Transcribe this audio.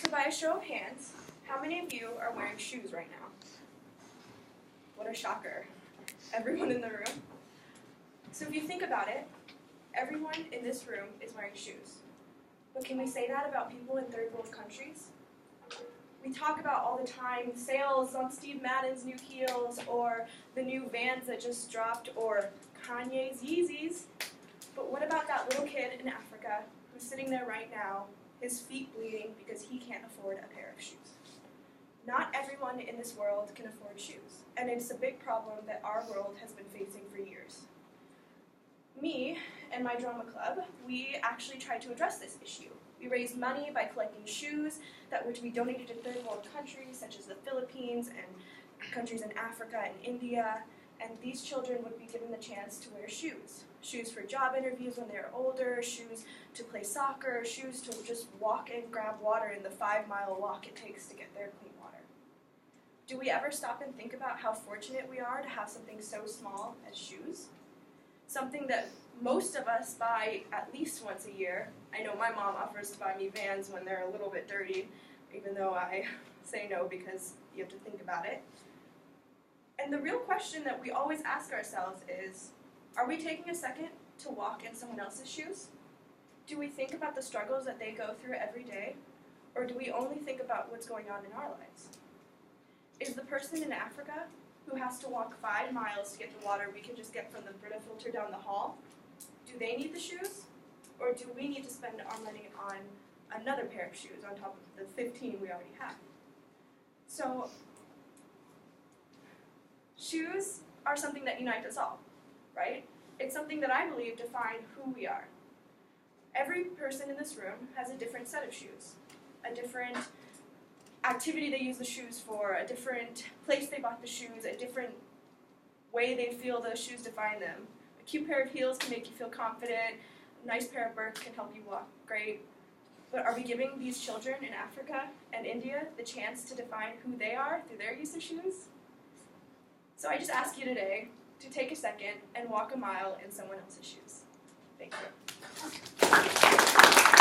So by a show of hands, how many of you are wearing shoes right now? What a shocker. Everyone in the room. So if you think about it, everyone in this room is wearing shoes. But can we say that about people in third world countries? We talk about all the time sales on Steve Madden's new heels, or the new Vans that just dropped, or Kanye's Yeezys. But what about that little kid in Africa who's sitting there right now, his feet bleeding because he can't afford a pair of shoes? Not everyone in this world can afford shoes, and it's a big problem that our world has been facing for years. Me and my drama club, we actually tried to address this issue. We raised money by collecting shoes that were to be donated to third world countries such as the Philippines and countries in Africa and India, and these children would be given the chance to wear shoes. Shoes for job interviews when they're older, shoes to play soccer, shoes to just walk and grab water in the 5-mile walk it takes to get their clean water. Do we ever stop and think about how fortunate we are to have something so small as shoes? Something that most of us buy at least once a year. I know my mom offers to buy me Vans when they're a little bit dirty, even though I say no because you have to think about it. And the real question that we always ask ourselves is, are we taking a second to walk in someone else's shoes? Do we think about the struggles that they go through every day? Or do we only think about what's going on in our lives? Is the person in Africa who has to walk 5 miles to get the water we can just get from the Brita filter down the hall, do they need the shoes? Or do we need to spend our money on another pair of shoes on top of the 15 we already have? So, shoes are something that unite us all, right? It's something that I believe define who we are. Every person in this room has a different set of shoes, a different activity they use the shoes for, a different place they bought the shoes, a different way they feel the shoes define them. A cute pair of heels can make you feel confident, a nice pair of Birks can help you walk great. But are we giving these children in Africa and India the chance to define who they are through their use of shoes? So I just ask you today to take a second and walk a mile in someone else's shoes. Thank you.